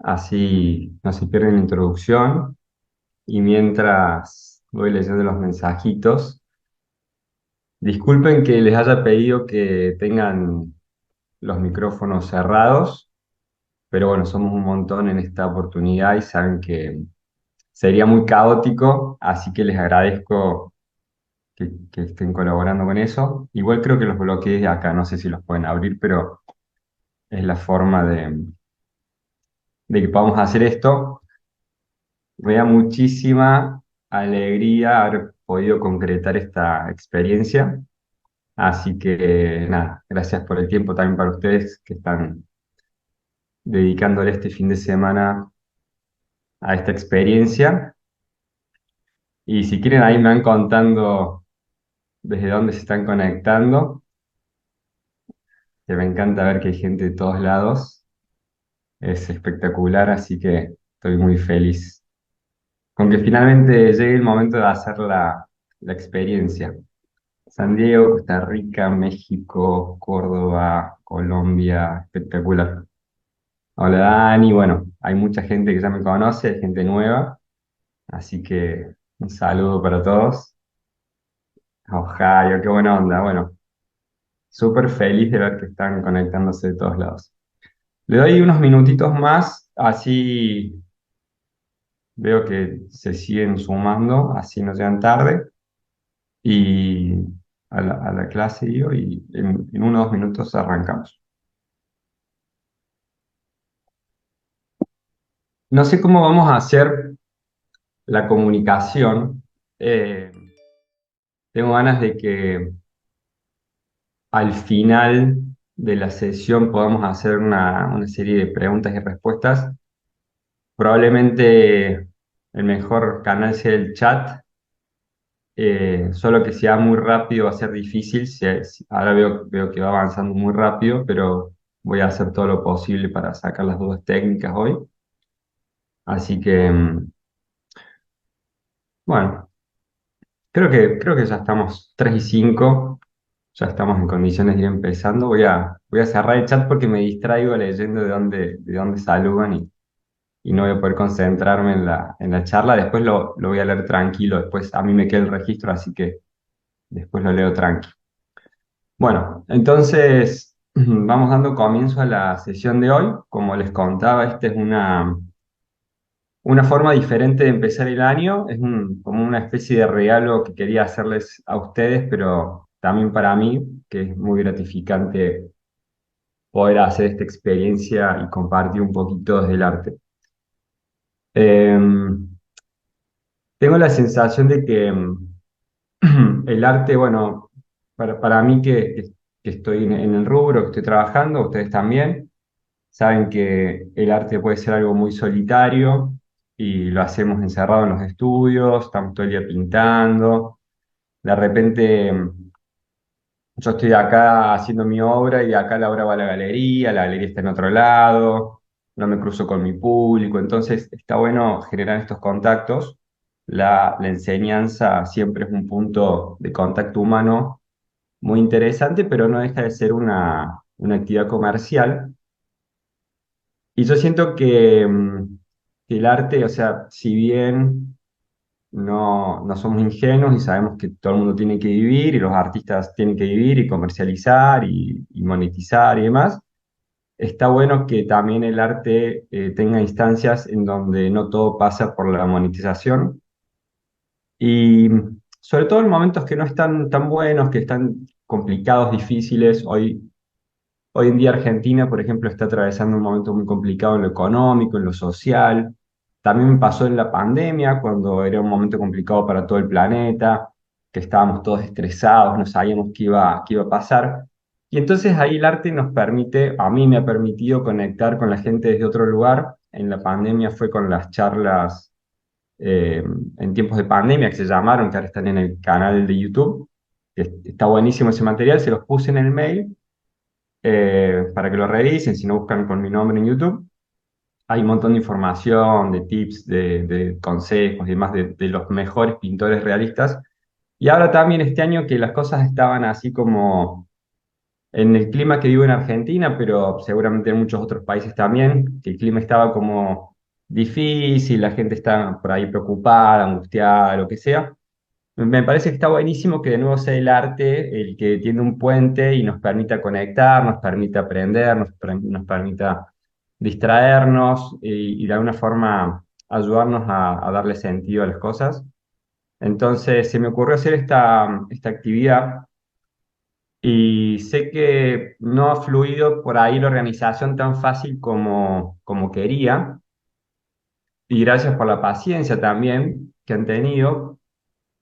así no se pierden la introducción. Y mientras voy leyendo los mensajitos, disculpen que les haya pedido que tengan los micrófonos cerrados, pero bueno, somos un montón en esta oportunidad y saben que sería muy caótico, así que les agradezco que estén colaborando con eso. Igual creo que los bloqueé de acá, no sé si los pueden abrir, pero es la forma de que podamos hacer esto. Me da muchísima alegría haber podido concretar esta experiencia. Así que nada, gracias por el tiempo también para ustedes que están dedicándole este fin de semana a esta experiencia. Y si quieren, ahí me van contando desde dónde se están conectando, que me encanta ver que hay gente de todos lados. Es espectacular, así que estoy muy feliz con que finalmente llegue el momento de hacer la experiencia. San Diego, Costa Rica, México, Córdoba, Colombia, espectacular. Hola Dani, bueno, hay mucha gente que ya me conoce, hay gente nueva, así que un saludo para todos. Ohio, qué buena onda, bueno, súper feliz de ver que están conectándose de todos lados. Le doy unos minutitos más, así veo que se siguen sumando, así no llegan tarde, y a la clase digo, y en unos 2 minutos arrancamos. No sé cómo vamos a hacer la comunicación. eh, Tengo ganas de que al final de la sesión podamos hacer una serie de preguntas y respuestas. Probablemente el mejor canal sea el chat, solo que sea muy rápido va a ser difícil. Ahora veo que va avanzando muy rápido, pero voy a hacer todo lo posible para sacar las dudas técnicas hoy. Así que, bueno, creo que ya estamos 3:05. Ya estamos en condiciones de ir empezando. Voy a cerrar el chat porque me distraigo leyendo de dónde saludan y no voy a poder concentrarme en la charla. Después lo voy a leer tranquilo. Después a mí me queda el registro, así que después lo leo tranqui. Bueno, entonces vamos dando comienzo a la sesión de hoy. Como les contaba, esta es una forma diferente de empezar el año. Es como una especie de regalo que quería hacerles a ustedes, pero también para mí, que es muy gratificante poder hacer esta experiencia y compartir un poquito desde el arte. Tengo la sensación de que el arte, bueno, para mí que estoy en el rubro, que estoy trabajando, ustedes también, saben que el arte puede ser algo muy solitario y lo hacemos encerrado en los estudios, estamos todo el día pintando, de repente yo estoy acá haciendo mi obra y acá la obra va a la galería está en otro lado, no me cruzo con mi público, entonces está bueno generar estos contactos. La enseñanza siempre es un punto de contacto humano muy interesante, pero no deja de ser una actividad comercial. Y yo siento que el arte, o sea, si bien no somos ingenuos y sabemos que todo el mundo tiene que vivir y los artistas tienen que vivir y comercializar y monetizar y demás. Está bueno que también el arte tenga instancias en donde no todo pasa por la monetización y sobre todo en momentos que no están tan buenos, que están complicados, difíciles. Hoy en día Argentina, por ejemplo, está atravesando un momento muy complicado en lo económico, en lo social. También me pasó en la pandemia, cuando era un momento complicado para todo el planeta, que estábamos todos estresados, no sabíamos qué iba a pasar. Y entonces ahí el arte nos permite, a mí me ha permitido conectar con la gente desde otro lugar. En la pandemia fue con las charlas eh, en tiempos de pandemia que se llamaron, que ahora están en el canal de YouTube. Está buenísimo ese material, se los puse en el mail para que lo revisen, si no buscan con mi nombre en YouTube. Hay un montón de información, de tips, de consejos y demás de los mejores pintores realistas. Y ahora también este año que las cosas estaban así como en el clima que vivo en Argentina, pero seguramente en muchos otros países también, que el clima estaba como difícil, la gente está por ahí preocupada, angustiada, lo que sea. Me parece que está buenísimo que de nuevo sea el arte el que tiene un puente y nos permita conectar, nos permita aprender, nos permita distraernos y de alguna forma ayudarnos a darle sentido a las cosas. Entonces se me ocurrió hacer esta actividad y sé que no ha fluido por ahí la organización tan fácil como quería. Y gracias por la paciencia también que han tenido.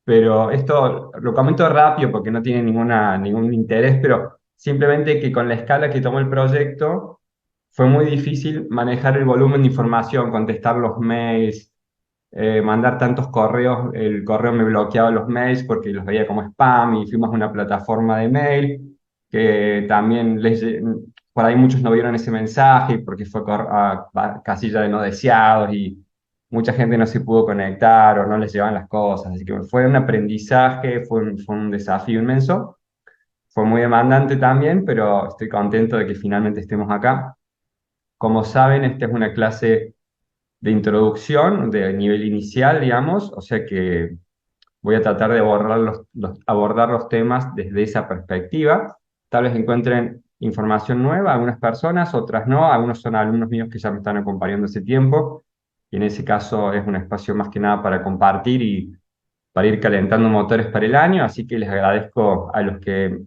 Pero esto lo comento rápido porque no tiene ningún interés, pero simplemente que con la escala que tomó el proyecto fue muy difícil manejar el volumen de información, contestar los mails, mandar tantos correos. El correo me bloqueaba los mails porque los veía como spam y fuimos a una plataforma de mail que también por ahí muchos no vieron ese mensaje porque fue a casilla de no deseados y mucha gente no se pudo conectar o no les llevaban las cosas. Así que fue un aprendizaje, fue un desafío inmenso. Fue muy demandante también, pero estoy contento de que finalmente estemos acá. Como saben, esta es una clase de introducción, de nivel inicial, digamos, o sea que voy a tratar de abordar los temas desde esa perspectiva. Tal vez encuentren información nueva, algunas personas, otras no, algunos son alumnos míos que ya me están acompañando hace tiempo, y en ese caso es un espacio más que nada para compartir y para ir calentando motores para el año, así que les agradezco a los que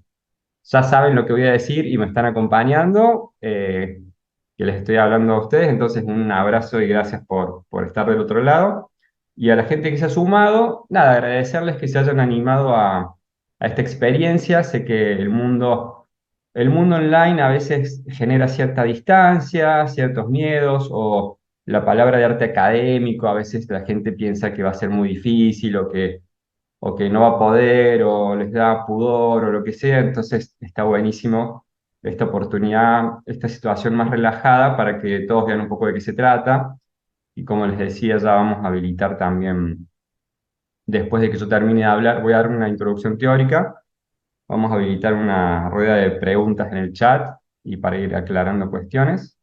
ya saben lo que voy a decir y me están acompañando, que les estoy hablando a ustedes. Entonces, un abrazo y gracias por estar del otro lado. Y a la gente que se ha sumado, nada, agradecerles que se hayan animado a esta experiencia. Sé que el mundo online a veces genera cierta distancia, ciertos miedos, o la palabra de arte académico, a veces la gente piensa que va a ser muy difícil o que no va a poder, o les da pudor, o lo que sea. Entonces está buenísimo esta oportunidad, esta situación más relajada para que todos vean un poco de qué se trata. Y como les decía, ya vamos a habilitar también, después de que yo termine de hablar, voy a dar una introducción teórica, vamos a habilitar una rueda de preguntas en el chat y para ir aclarando cuestiones.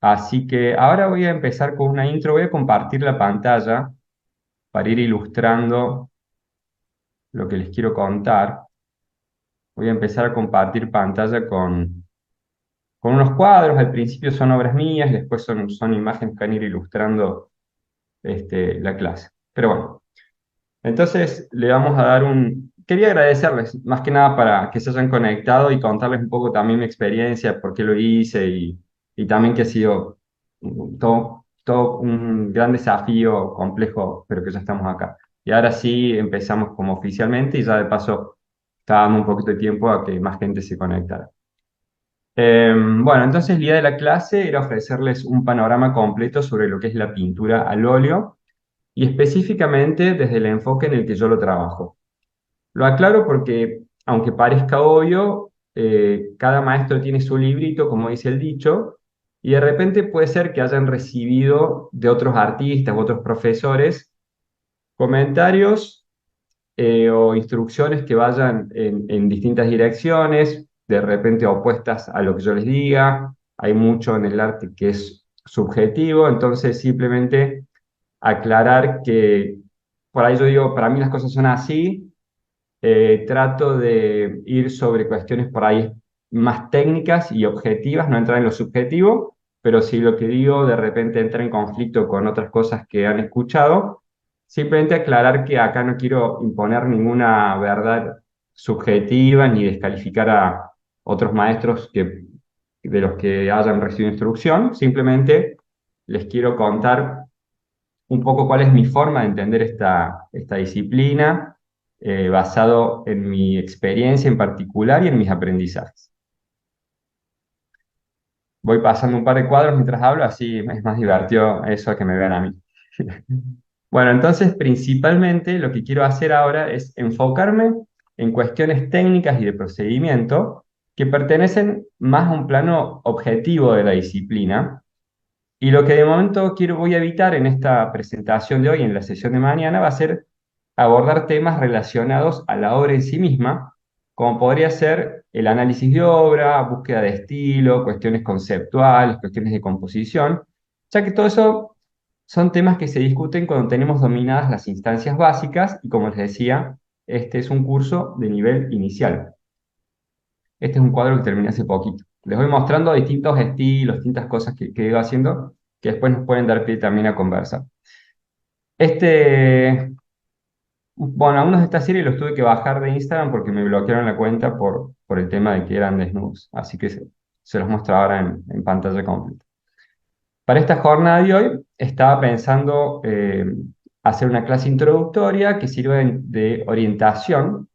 Así que ahora voy a empezar con una intro, voy a compartir la pantalla para ir ilustrando lo que les quiero contar. Voy a empezar a compartir pantalla con unos cuadros. Al principio son obras mías, después son imágenes que van a ir ilustrando la clase. Pero bueno, entonces le vamos a dar un... Quería agradecerles, más que nada para que se hayan conectado y contarles un poco también mi experiencia, por qué lo hice y también que ha sido todo un gran desafío complejo, pero que ya estamos acá. Y ahora sí empezamos como oficialmente y ya de paso está dando un poquito de tiempo a que más gente se conectara. Bueno, entonces la idea de la clase era ofrecerles un panorama completo sobre lo que es la pintura al óleo y específicamente desde el enfoque en el que yo lo trabajo. Lo aclaro porque, aunque parezca obvio, cada maestro tiene su librito, como dice el dicho, y de repente puede ser que hayan recibido de otros artistas u otros profesores comentarios o instrucciones que vayan en distintas direcciones, de repente opuestas a lo que yo les diga. Hay mucho en el arte que es subjetivo, entonces simplemente aclarar que por ahí yo digo, para mí las cosas son así. Trato de ir sobre cuestiones por ahí más técnicas y objetivas, no entrar en lo subjetivo, pero si lo que digo de repente entra en conflicto con otras cosas que han escuchado, simplemente aclarar que acá no quiero imponer ninguna verdad subjetiva ni descalificar a otros maestros de los que hayan recibido instrucción, simplemente les quiero contar un poco cuál es mi forma de entender esta disciplina, basado en mi experiencia en particular y en mis aprendizajes. Voy pasando un par de cuadros mientras hablo, así es más divertido eso a que me vean a mí. Bueno, entonces principalmente lo que quiero hacer ahora es enfocarme en cuestiones técnicas y de procedimiento que pertenecen más a un plano objetivo de la disciplina. Y lo que de momento voy a evitar en esta presentación de hoy, en la sesión de mañana, va a ser abordar temas relacionados a la obra en sí misma, como podría ser el análisis de obra, búsqueda de estilo, cuestiones conceptuales, cuestiones de composición, ya que todo eso son temas que se discuten cuando tenemos dominadas las instancias básicas y como les decía, este es un curso de nivel inicial. Este es un cuadro que terminé hace poquito. Les voy mostrando distintos estilos, distintas cosas que he ido haciendo, que después nos pueden dar pie también a conversar. Este, bueno, algunos de esta serie los tuve que bajar de Instagram porque me bloquearon la cuenta por el tema de que eran desnudos. Así que se los muestro ahora en pantalla completa. Para esta jornada de hoy estaba pensando hacer una clase introductoria que sirva de orientación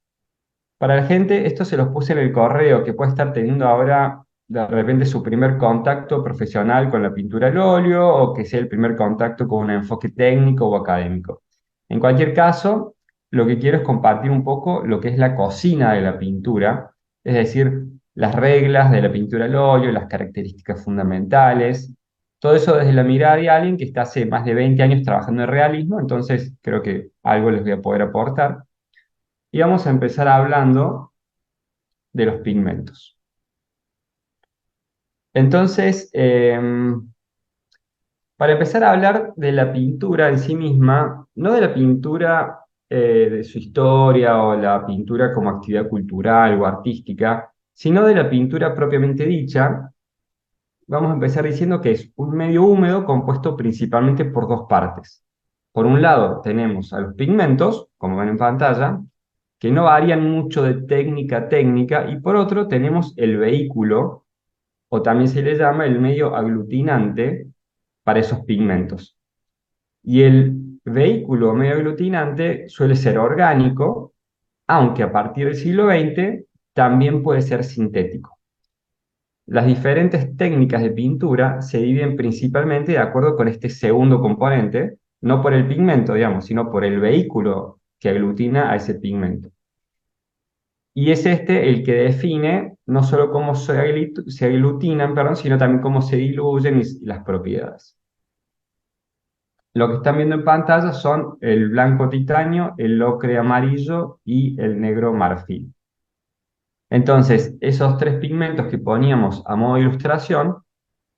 para la gente. Esto se los puse en el correo, que puede estar teniendo ahora de repente su primer contacto profesional con la pintura al óleo o que sea el primer contacto con un enfoque técnico o académico. En cualquier caso, lo que quiero es compartir un poco lo que es la cocina de la pintura, es decir, las reglas de la pintura al óleo, las características fundamentales, todo eso desde la mirada de alguien que está hace más de 20 años trabajando en realismo, entonces creo que algo les voy a poder aportar. Y vamos a empezar hablando de los pigmentos. Entonces, para empezar a hablar de la pintura en sí misma, no de la pintura de su historia o la pintura como actividad cultural o artística, sino de la pintura propiamente dicha, vamos a empezar diciendo que es un medio húmedo compuesto principalmente por dos partes. Por un lado tenemos a los pigmentos, como ven en pantalla, que no varían mucho de técnica a técnica, y por otro tenemos el vehículo, o también se le llama el medio aglutinante para esos pigmentos. Y el vehículo medio aglutinante suele ser orgánico, aunque a partir del siglo XX también puede ser sintético. Las diferentes técnicas de pintura se dividen principalmente de acuerdo con este segundo componente, no por el pigmento, digamos, sino por el vehículo que aglutina a ese pigmento. Y es este el que define no solo cómo se aglutinan, perdón, sino también cómo se diluyen y las propiedades. Lo que están viendo en pantalla son el blanco titanio, el ocre amarillo y el negro marfil. Entonces, esos tres pigmentos que poníamos a modo de ilustración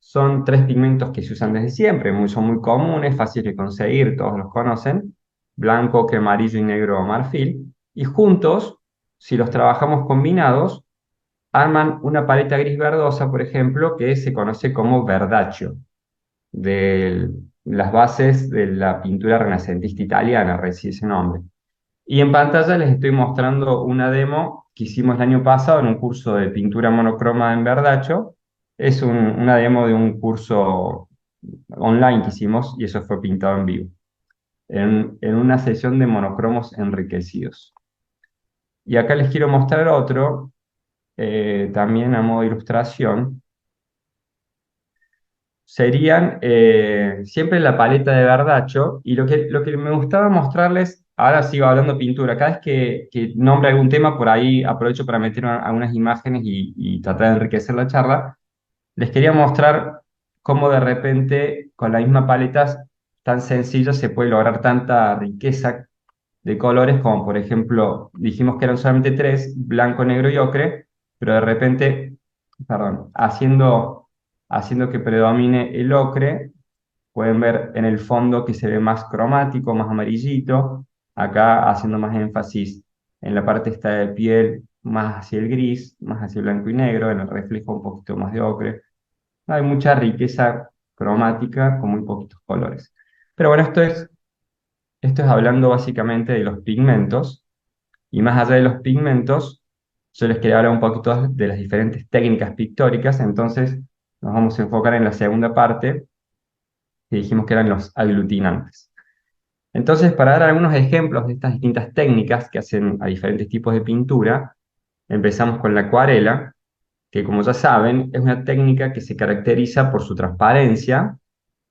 son tres pigmentos que se usan desde siempre, son muy comunes, fáciles de conseguir, todos los conocen, blanco, ocre amarillo y negro marfil, y juntos, si los trabajamos combinados, arman una paleta gris verdosa, por ejemplo, que se conoce como verdaccio, de las bases de la pintura renacentista italiana, recibe ese nombre. Y en pantalla les estoy mostrando una demo que hicimos el año pasado en un curso de pintura monocroma en Verdacho. Es una demo de un curso online que hicimos y eso fue pintado en vivo, en una sesión de monocromos enriquecidos. Y acá les quiero mostrar otro, también a modo de ilustración. Serían siempre la paleta de Verdacho, y lo que me gustaba mostrarles, ahora sigo hablando pintura, cada vez que nombre algún tema, por ahí aprovecho para meter algunas imágenes y tratar de enriquecer la charla, les quería mostrar cómo de repente con la misma paleta tan sencilla se puede lograr tanta riqueza de colores como por ejemplo, dijimos que eran solamente tres, blanco, negro y ocre, pero de repente, perdón, haciendo que predomine el ocre, pueden ver en el fondo que se ve más cromático, más amarillito, acá haciendo más énfasis en la parte esta de piel, más hacia el gris, más hacia el blanco y negro, en el reflejo un poquito más de ocre. Hay mucha riqueza cromática con muy poquitos colores. Pero bueno, esto es hablando básicamente de los pigmentos, y más allá de los pigmentos, yo les quería hablar un poquito de las diferentes técnicas pictóricas, entonces nos vamos a enfocar en la segunda parte, que dijimos que eran los aglutinantes. Entonces, para dar algunos ejemplos de estas distintas técnicas que hacen a diferentes tipos de pintura, empezamos con la acuarela, que como ya saben, es una técnica que se caracteriza por su transparencia,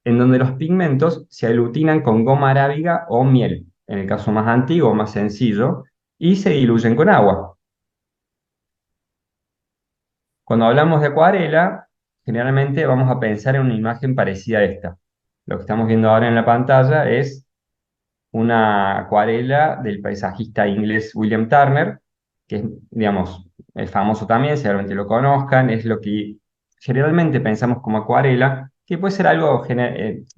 en donde los pigmentos se aglutinan con goma arábiga o miel, en el caso más antiguo, más sencillo, y se diluyen con agua. Cuando hablamos de acuarela, generalmente vamos a pensar en una imagen parecida a esta. Lo que estamos viendo ahora en la pantalla es una acuarela del paisajista inglés William Turner, que es, digamos, es famoso también, seguramente lo conozcan, es lo que generalmente pensamos como acuarela, que puede ser algo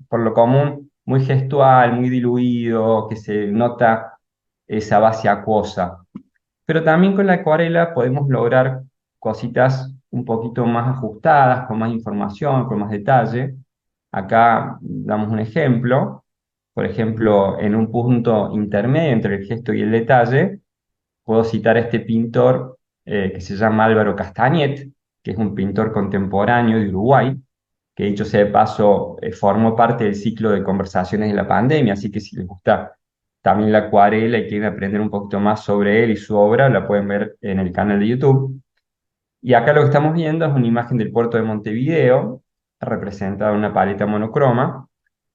por lo común muy gestual, muy diluido, que se nota esa base acuosa. Pero también con la acuarela podemos lograr cositas un poquito más ajustadas, con más información, con más detalle. Acá damos un ejemplo. Por ejemplo, en un punto intermedio entre el gesto y el detalle, puedo citar a este pintor que se llama Álvaro Castañet, que es un pintor contemporáneo de Uruguay, que dicho sea de paso, formó parte del ciclo de conversaciones de la pandemia, así que si les gusta también la acuarela y quieren aprender un poquito más sobre él y su obra, la pueden ver en el canal de YouTube. Y acá lo que estamos viendo es una imagen del puerto de Montevideo, representada en una paleta monocroma,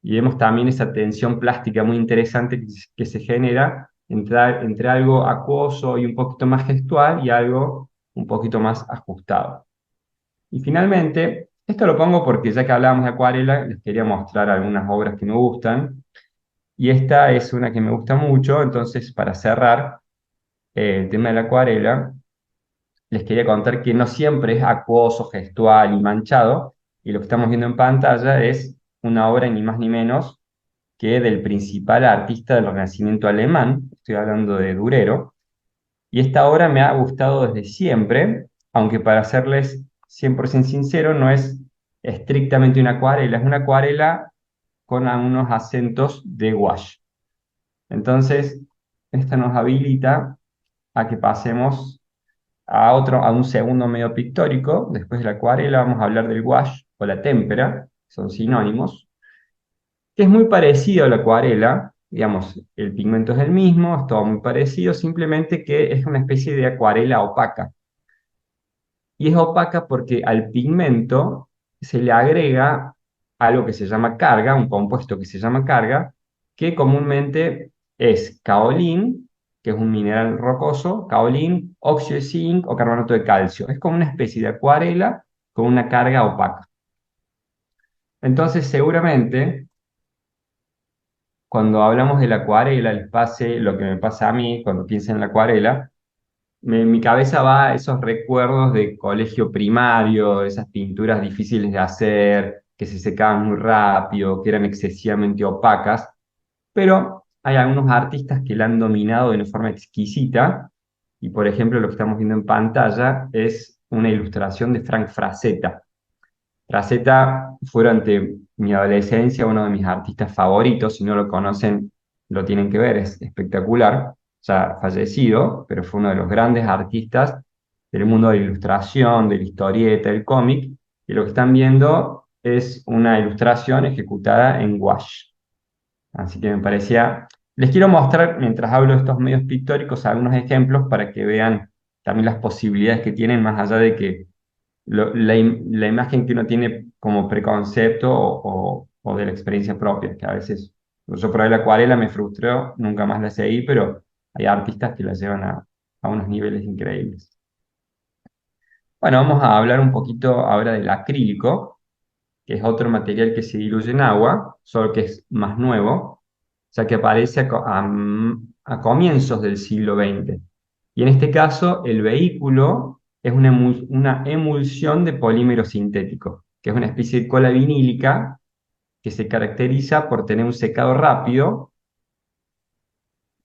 y vemos también esa tensión plástica muy interesante que se genera entre algo acuoso y un poquito más gestual y algo un poquito más ajustado. Y finalmente, esto lo pongo porque ya que hablábamos de acuarela, les quería mostrar algunas obras que me gustan, y esta es una que me gusta mucho, entonces para cerrar el tema de la acuarela, les quería contar que no siempre es acuoso, gestual y manchado, y lo que estamos viendo en pantalla es una obra ni más ni menos que del principal artista del Renacimiento alemán, estoy hablando de Durero, y esta obra me ha gustado desde siempre, aunque para serles 100% sincero, no es estrictamente una acuarela, es una acuarela con algunos acentos de gouache. Entonces, esto nos habilita a que pasemos a un segundo medio pictórico. Después de la acuarela vamos a hablar del gouache o la témpera, son sinónimos, que es muy parecido a la acuarela, digamos, el pigmento es el mismo, es todo muy parecido, simplemente que es una especie de acuarela opaca. Y es opaca porque al pigmento se le agrega algo que se llama carga, un compuesto que se llama carga, que comúnmente es caolín, que es un mineral rocoso, caolín, óxido de zinc o carbonato de calcio. Es como una especie de acuarela con una carga opaca. Entonces, seguramente, cuando hablamos de la acuarela, les pase lo que me pasa a mí cuando pienso en la acuarela, mi cabeza va a esos recuerdos de colegio primario, esas pinturas difíciles de hacer, que se secaban muy rápido, que eran excesivamente opacas, pero hay algunos artistas que la han dominado de una forma exquisita, y por ejemplo lo que estamos viendo en pantalla es una ilustración de Frank Frazetta. Frazetta fue durante mi adolescencia uno de mis artistas favoritos, si no lo conocen, lo tienen que ver, es espectacular, ya fallecido, pero fue uno de los grandes artistas del mundo de la ilustración, de la historieta, del cómic, y lo que están viendo es una ilustración ejecutada en gouache. Así que me parecía, les quiero mostrar, mientras hablo de estos medios pictóricos, algunos ejemplos para que vean también las posibilidades que tienen, más allá de que la imagen que uno tiene como preconcepto o de la experiencia propia, que a veces yo por ahí la acuarela me frustró, nunca más la seguí, pero hay artistas que la llevan a unos niveles increíbles. Bueno, vamos a hablar un poquito ahora del acrílico, que es otro material que se diluye en agua, solo que es más nuevo, ya que aparece a comienzos del siglo XX. Y en este caso, el vehículo es una emulsión de polímero sintético, que es una especie de cola vinílica que se caracteriza por tener un secado rápido,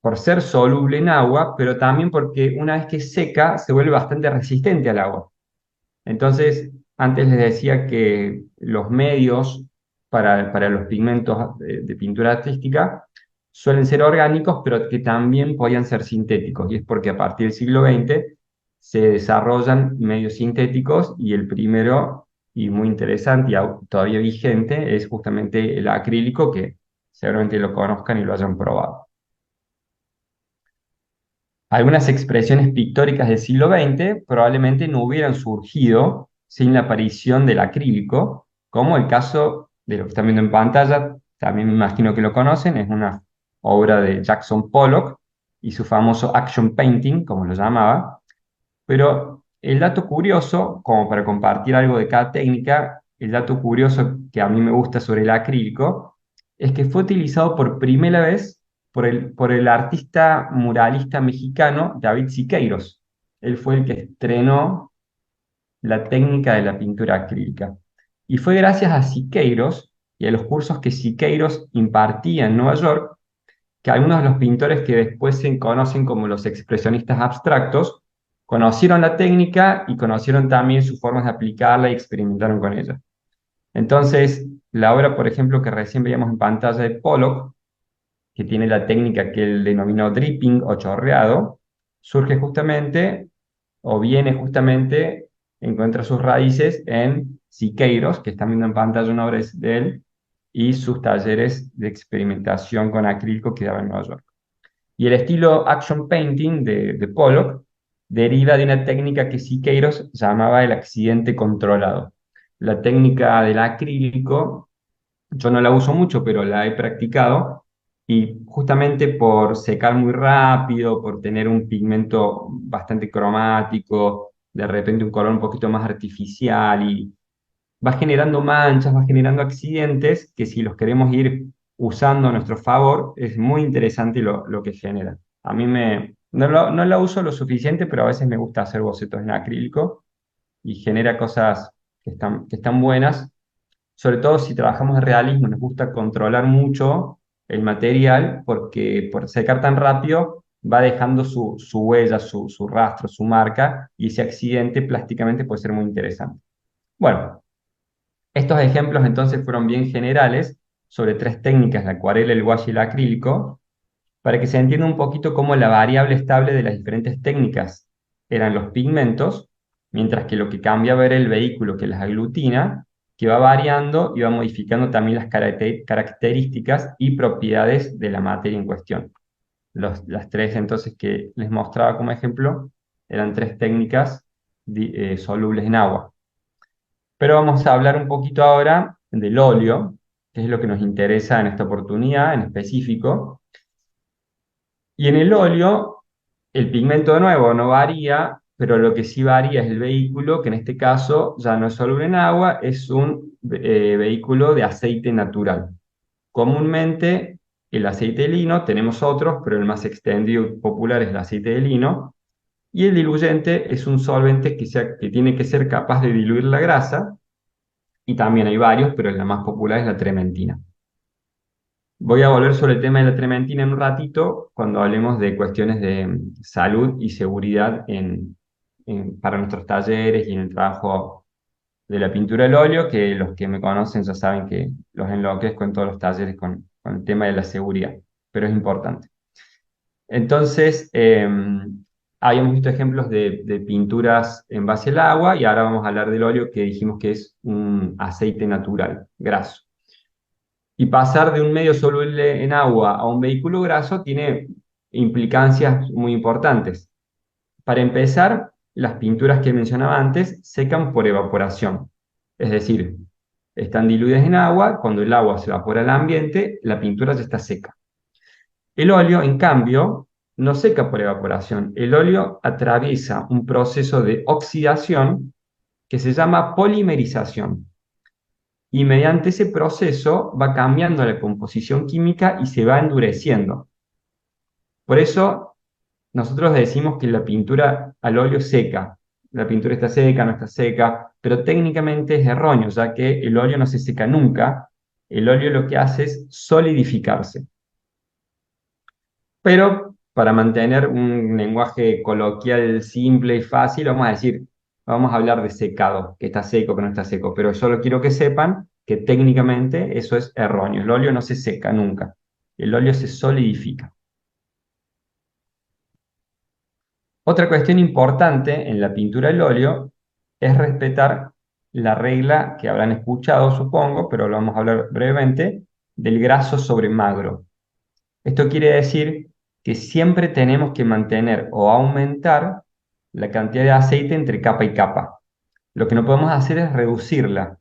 por ser soluble en agua, pero también porque una vez que seca se vuelve bastante resistente al agua. Entonces, antes les decía que los medios para los pigmentos de pintura artística suelen ser orgánicos, pero que también podían ser sintéticos. Y es porque a partir del siglo XX se desarrollan medios sintéticos y el primero, y muy interesante y todavía vigente, es justamente el acrílico, que seguramente lo conozcan y lo hayan probado. Algunas expresiones pictóricas del siglo XX probablemente no hubieran surgido sin la aparición del acrílico, como el caso de lo que están viendo en pantalla, también me imagino que lo conocen, es una obra de Jackson Pollock y su famoso action painting, como lo llamaba. Pero el dato curioso, como para compartir algo de cada técnica, el dato curioso que a mí me gusta sobre el acrílico, es que fue utilizado por primera vez por el artista muralista mexicano David Siqueiros. Él fue el que estrenó la técnica de la pintura acrílica. Y fue gracias a Siqueiros y a los cursos que Siqueiros impartía en Nueva York que algunos de los pintores que después se conocen como los expresionistas abstractos conocieron la técnica y conocieron también sus formas de aplicarla y experimentaron con ella. Entonces, la obra, por ejemplo, que recién veíamos en pantalla de Pollock, que tiene la técnica que él denominó dripping o chorreado, surge justamente o viene justamente, encuentra sus raíces en Siqueiros, que están viendo en pantalla una obra de él, y sus talleres de experimentación con acrílico que daba en Nueva York. Y el estilo action painting de Pollock deriva de una técnica que Siqueiros llamaba el accidente controlado. La técnica del acrílico yo no la uso mucho, pero la he practicado y justamente por secar muy rápido, por tener un pigmento bastante cromático, de repente un color un poquito más artificial y va generando manchas, va generando accidentes que si los queremos ir usando a nuestro favor, es muy interesante lo que genera. A mí no la uso lo suficiente, pero a veces me gusta hacer bocetos en acrílico y genera cosas que están buenas, sobre todo si trabajamos de realismo, nos gusta controlar mucho el material porque por secar tan rápido va dejando su huella, su rastro, su marca y ese accidente plásticamente puede ser muy interesante. Bueno, estos ejemplos entonces fueron bien generales sobre tres técnicas, la acuarela, el guache y el acrílico, para que se entienda un poquito cómo la variable estable de las diferentes técnicas eran los pigmentos, mientras que lo que cambiaba era el vehículo que las aglutina, que va variando y va modificando también las características y propiedades de la materia en cuestión. Las tres entonces que les mostraba como ejemplo eran tres técnicas solubles en agua. Pero vamos a hablar un poquito ahora del óleo, que es lo que nos interesa en esta oportunidad en específico. Y en el óleo, el pigmento de nuevo no varía, pero lo que sí varía es el vehículo, que en este caso ya no es soluble en agua, es un vehículo de aceite natural. Comúnmente el aceite de lino, tenemos otros, pero el más extendido y popular es el aceite de lino, y el diluyente es un solvente que tiene que ser capaz de diluir la grasa, y también hay varios, pero la más popular es la trementina. Voy a volver sobre el tema de la trementina en un ratito, cuando hablemos de cuestiones de salud y seguridad para nuestros talleres y en el trabajo de la pintura al óleo, que los que me conocen ya saben que los enloquezco en todos los talleres con el tema de la seguridad, pero es importante. Entonces, habíamos visto ejemplos de pinturas en base al agua y ahora vamos a hablar del óleo que dijimos que es un aceite natural, graso. Y pasar de un medio soluble en agua a un vehículo graso tiene implicancias muy importantes. Para empezar, las pinturas que mencionaba antes secan por evaporación, es decir, están diluidas en agua, cuando el agua se evapora al ambiente, la pintura ya está seca. El óleo, en cambio, no seca por evaporación. El óleo atraviesa un proceso de oxidación que se llama polimerización y mediante ese proceso va cambiando la composición química y se va endureciendo. Por eso nosotros decimos que la pintura al óleo seca. La pintura está seca, no está seca, pero técnicamente es erróneo, ya que el óleo no se seca nunca. El óleo lo que hace es solidificarse. Pero para mantener un lenguaje coloquial simple y fácil, vamos a hablar de secado, que está seco, que no está seco, pero solo quiero que sepan que técnicamente eso es erróneo. El óleo no se seca nunca, el óleo se solidifica. Otra cuestión importante en la pintura al óleo es respetar la regla que habrán escuchado, supongo, pero lo vamos a hablar brevemente, del graso sobre magro. Esto quiere decir que siempre tenemos que mantener o aumentar la cantidad de aceite entre capa y capa. Lo que no podemos hacer es reducirla,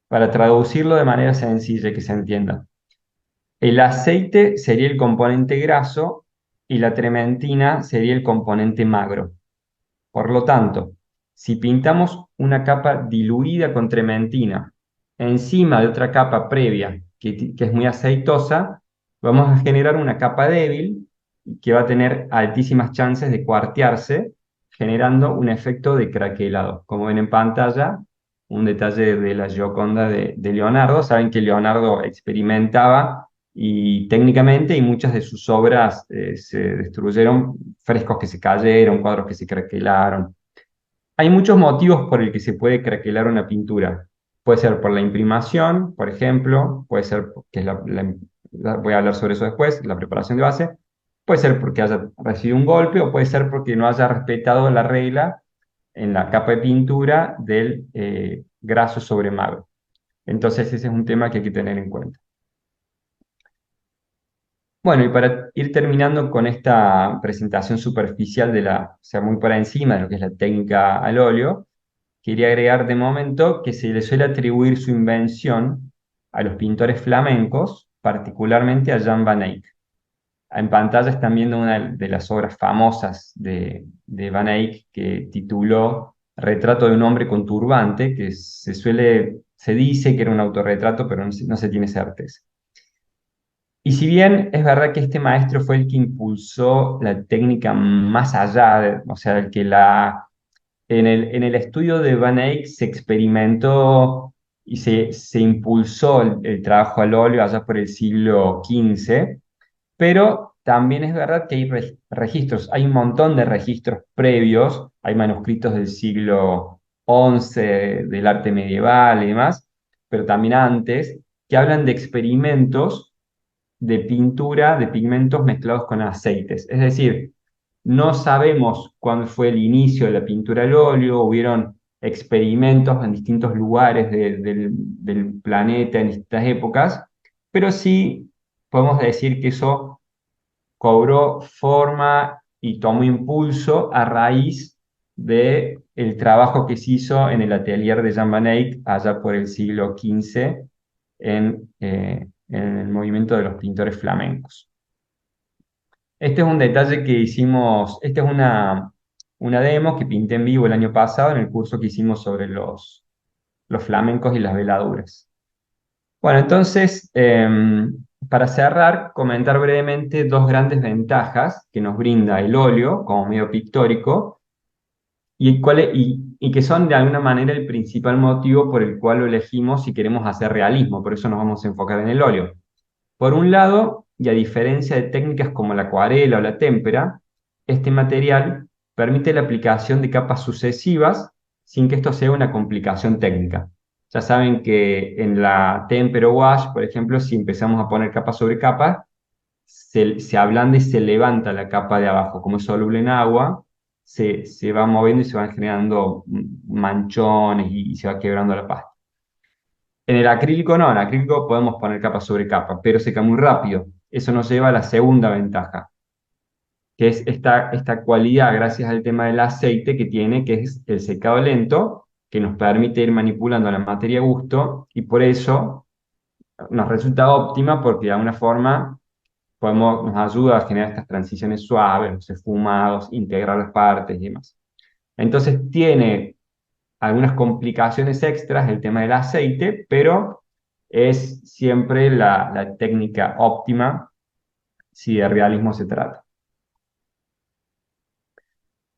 para traducirlo de manera sencilla y que se entienda. El aceite sería el componente graso y la trementina sería el componente magro. Por lo tanto, si pintamos una capa diluida con trementina encima de otra capa previa que es muy aceitosa, vamos a generar una capa débil que va a tener altísimas chances de cuartearse generando un efecto de craquelado. Como ven en pantalla, un detalle de la Gioconda de Leonardo. Saben que Leonardo experimentaba y técnicamente y muchas de sus obras se destruyeron, frescos que se cayeron, cuadros que se craquelaron. Hay muchos motivos por el que se puede craquelar una pintura. Puede ser por la imprimación, por ejemplo, puede ser que es voy a hablar sobre eso después, la preparación de base, puede ser porque haya recibido un golpe o puede ser porque no haya respetado la regla en la capa de pintura del graso sobre magro. Entonces ese es un tema que hay que tener en cuenta. Bueno, y para ir terminando con esta presentación superficial o sea, muy por encima de lo que es la técnica al óleo, quería agregar de momento que se le suele atribuir su invención a los pintores flamencos, particularmente a Jan van Eyck. En pantalla están viendo una de las obras famosas de Van Eyck que tituló Retrato de un hombre con turbante, que se dice que era un autorretrato, pero no se tiene certeza. Y si bien es verdad que este maestro fue el que impulsó la técnica más allá, o sea, el que en el estudio de Van Eyck se experimentó y se impulsó el trabajo al óleo allá por el siglo XV, pero también es verdad que hay registros, hay un montón de registros previos, hay manuscritos del siglo XI, del arte medieval y demás, pero también antes, que hablan de experimentos de pintura de pigmentos mezclados con aceites. Es decir, no sabemos cuándo fue el inicio de la pintura al óleo, hubieron experimentos en distintos lugares del planeta en distintas épocas, pero sí podemos decir que eso cobró forma y tomó impulso a raíz de el trabajo que se hizo en el atelier de Jan van Eyck allá por el siglo XV en el movimiento de los pintores flamencos. Este es un detalle que hicimos, esta es una demo que pinté en vivo el año pasado en el curso que hicimos sobre los flamencos y las veladuras. Bueno, entonces, para cerrar, comentar brevemente dos grandes ventajas que nos brinda el óleo como medio pictórico y que son de alguna manera el principal motivo por el cual lo elegimos si queremos hacer realismo, por eso nos vamos a enfocar en el óleo. Por un lado, y a diferencia de técnicas como la acuarela o la témpera, este material permite la aplicación de capas sucesivas sin que esto sea una complicación técnica. Ya saben que en la témpera o wash, por ejemplo, si empezamos a poner capa sobre capa, se ablanda y se levanta la capa de abajo. Como es soluble en agua, se va moviendo y se van generando manchones y se va quebrando la pasta. En el acrílico no, en el acrílico podemos poner capa sobre capa, pero seca muy rápido. Eso nos lleva a la segunda ventaja, que es esta cualidad, gracias al tema del aceite que tiene, que es el secado lento, que nos permite ir manipulando la materia a gusto y por eso nos resulta óptima porque de alguna forma nos ayuda a generar estas transiciones suaves, los esfumados, integrar las partes y demás. Entonces tiene algunas complicaciones extras el tema del aceite, pero es siempre la técnica óptima si de realismo se trata.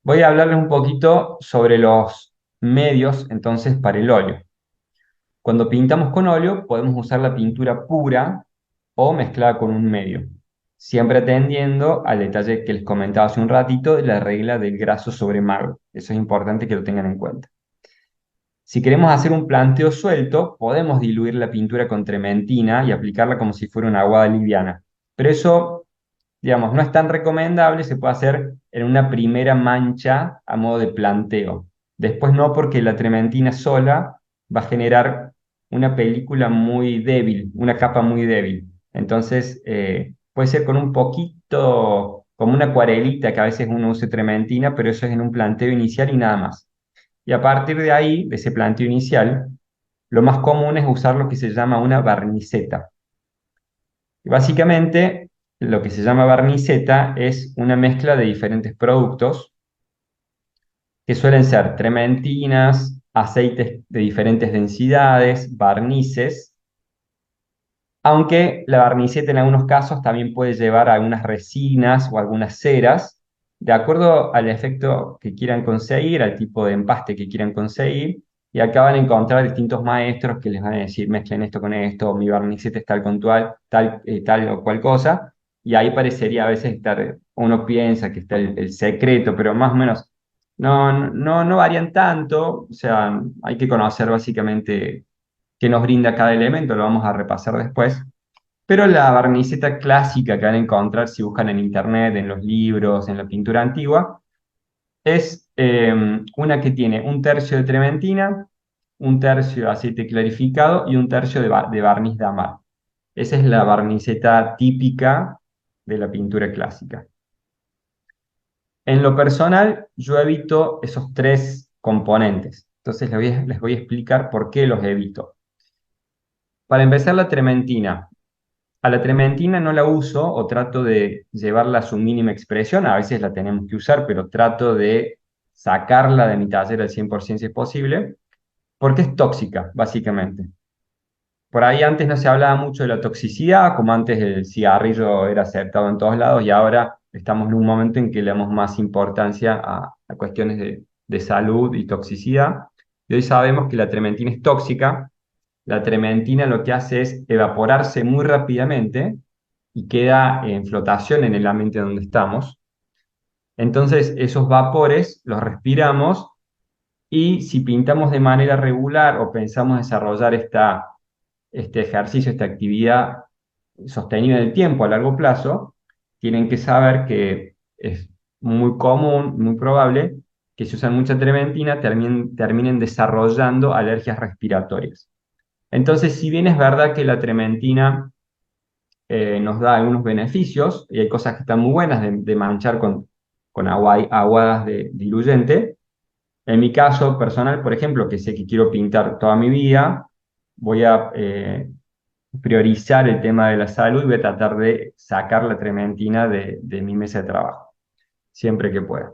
Voy a hablarles un poquito sobre los medios entonces para el óleo. Cuando pintamos con óleo podemos usar la pintura pura o mezclada con un medio, siempre atendiendo al detalle que les comentaba hace un ratito de la regla del graso sobre magro. Eso es importante que lo tengan en cuenta. Si queremos hacer un planteo suelto, podemos diluir la pintura con trementina y aplicarla como si fuera una aguada liviana. Pero eso, digamos, no es tan recomendable, se puede hacer en una primera mancha a modo de planteo. Después no, porque la trementina sola va a generar una película muy débil, una capa muy débil. Entonces, puede ser con un poquito, como una acuarelita que a veces uno use trementina, pero eso es en un planteo inicial y nada más. Y a partir de ahí, de ese planteo inicial, lo más común es usar lo que se llama una barniceta. Y básicamente, lo que se llama barniceta es una mezcla de diferentes productos que suelen ser trementinas, aceites de diferentes densidades, barnices, aunque la barniceta en algunos casos también puede llevar algunas resinas o algunas ceras de acuerdo al efecto que quieran conseguir, al tipo de empaste que quieran conseguir, y acá van a encontrar distintos maestros que les van a decir, mezclen esto con esto, mi barnicete es tal con tal o cual cosa, y ahí parecería a veces estar, uno piensa que está el secreto, pero más o menos no varían tanto, o sea, hay que conocer básicamente qué nos brinda cada elemento, lo vamos a repasar después. Pero la barniceta clásica que van a encontrar si buscan en internet, en los libros, en la pintura antigua, es una que tiene un tercio de trementina, un tercio de aceite clarificado y un tercio de barniz de amar. Esa es la barniceta típica de la pintura clásica. En lo personal, yo evito esos tres componentes. Entonces les voy a explicar por qué los evito. Para empezar, la trementina. A la trementina no la uso o trato de llevarla a su mínima expresión. A veces la tenemos que usar, pero trato de sacarla de mi taller al 100% si es posible, porque es tóxica, básicamente. Por ahí antes no se hablaba mucho de la toxicidad, como antes el cigarrillo era aceptado en todos lados y ahora estamos en un momento en que le damos más importancia a cuestiones de salud y toxicidad. Y hoy sabemos que la trementina es tóxica. La trementina lo que hace es evaporarse muy rápidamente y queda en flotación en el ambiente donde estamos. Entonces esos vapores los respiramos y si pintamos de manera regular o pensamos desarrollar este ejercicio, esta actividad sostenida en el tiempo a largo plazo, tienen que saber que es muy común, muy probable que si usan mucha trementina terminen desarrollando alergias respiratorias. Entonces, si bien es verdad que la trementina nos da algunos beneficios, y hay cosas que están muy buenas de manchar con aguadas de diluyente, en mi caso personal, por ejemplo, que sé que quiero pintar toda mi vida, voy a priorizar el tema de la salud y voy a tratar de sacar la trementina de mi mesa de trabajo, siempre que pueda.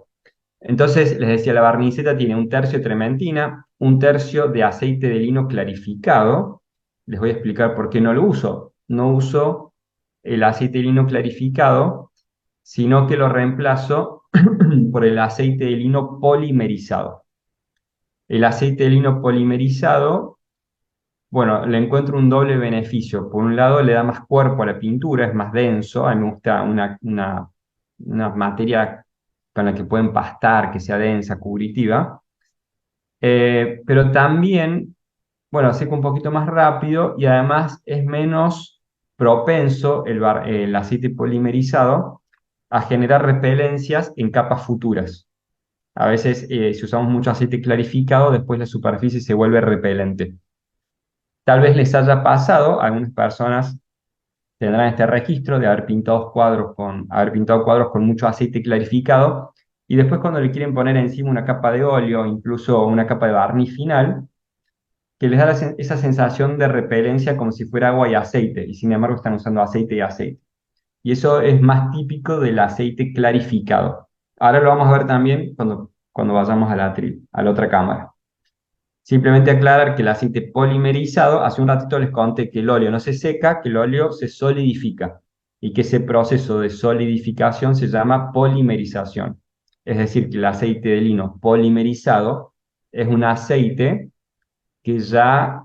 Entonces, les decía, la barniceta tiene un tercio de trementina, un tercio de aceite de lino clarificado. Les voy a explicar por qué no lo uso. No uso el aceite de lino clarificado, sino que lo reemplazo por el aceite de lino polimerizado. El aceite de lino polimerizado, bueno, le encuentro un doble beneficio. Por un lado, le da más cuerpo a la pintura, es más denso. A mí me gusta una materia con la que pueden pastar, que sea densa, cubritiva. Pero también, bueno, seca un poquito más rápido y además es menos propenso el aceite polimerizado a generar repelencias en capas futuras. A veces, si usamos mucho aceite clarificado, después la superficie se vuelve repelente. Tal vez les haya pasado, algunas personas tendrán este registro de haber pintado cuadros con mucho aceite clarificado y después cuando le quieren poner encima una capa de óleo, incluso una capa de barniz final, que les da esa sensación de repelencia como si fuera agua y aceite, y sin embargo están usando aceite y aceite. Y eso es más típico del aceite clarificado. Ahora lo vamos a ver también cuando vayamos a la otra cámara. Simplemente aclarar que el aceite polimerizado, hace un ratito les conté que el óleo no se seca, que el óleo se solidifica y que ese proceso de solidificación se llama polimerización. Es decir, que el aceite de lino polimerizado es un aceite que ya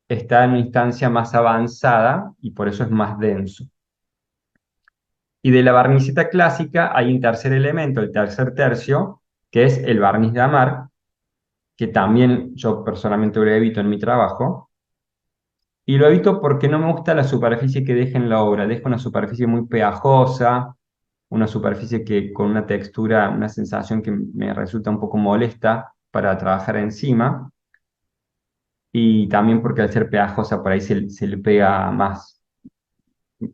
está en una instancia más avanzada y por eso es más denso. Y de la barniceta clásica hay un tercer elemento, el tercer tercio, que es el barniz de amar, que también yo personalmente lo evito en mi trabajo. Y lo evito porque no me gusta la superficie que deja en la obra. Deja una superficie muy pegajosa, una superficie que con una textura, una sensación que me resulta un poco molesta para trabajar encima. Y también porque al ser pegajosa por ahí se le pega más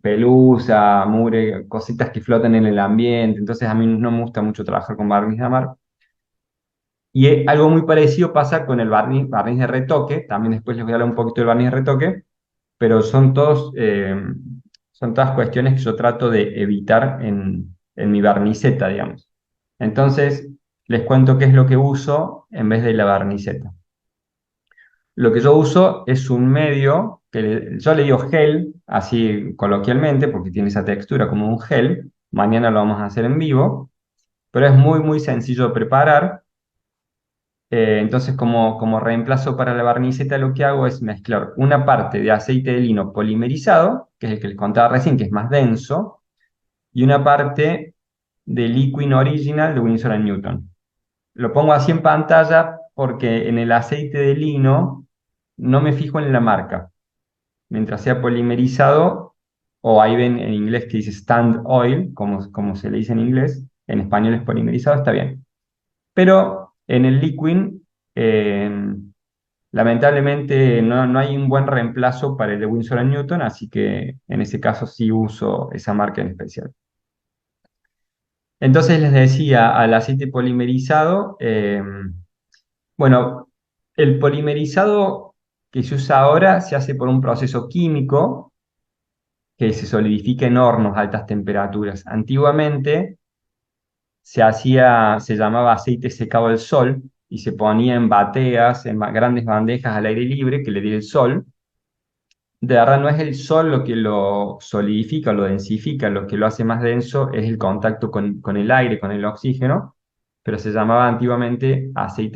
pelusa, mugre, cositas que flotan en el ambiente. Entonces a mí no me gusta mucho trabajar con barniz de amar. Y algo muy parecido pasa con el barniz de retoque. También después les voy a hablar un poquito del barniz de retoque, pero son todas cuestiones que yo trato de evitar en mi barniceta, digamos. Entonces, les cuento qué es lo que uso en vez de la barniceta. Lo que yo uso es un medio que yo le digo gel, así coloquialmente, porque tiene esa textura como un gel. Mañana lo vamos a hacer en vivo. pero es muy, muy sencillo de preparar. Entonces, como reemplazo para la barniceta, lo que hago es mezclar una parte de aceite de lino polimerizado, que es el que les contaba recién, que es más denso, y una parte de Liquid Original de Winsor & Newton. Lo pongo así en pantalla porque en el aceite de lino no me fijo en la marca. Mientras sea polimerizado, o ahí ven en inglés que dice stand oil, como se le dice en inglés, en español es polimerizado, está bien. Pero en el liquid, eh, lamentablemente no hay un buen reemplazo para el de Winsor & Newton, así que en ese caso sí uso esa marca en especial. Entonces les decía, al aceite polimerizado, bueno, el polimerizado que se usa ahora se hace por un proceso químico que se solidifica en hornos a altas temperaturas. Antiguamente se llamaba aceite secado al sol y se ponía en bateas, en grandes bandejas al aire libre que le diera el sol. De verdad no es el sol lo que lo solidifica, lo densifica, lo que lo hace más denso es el contacto con el aire, con el oxígeno, pero se llamaba antiguamente aceite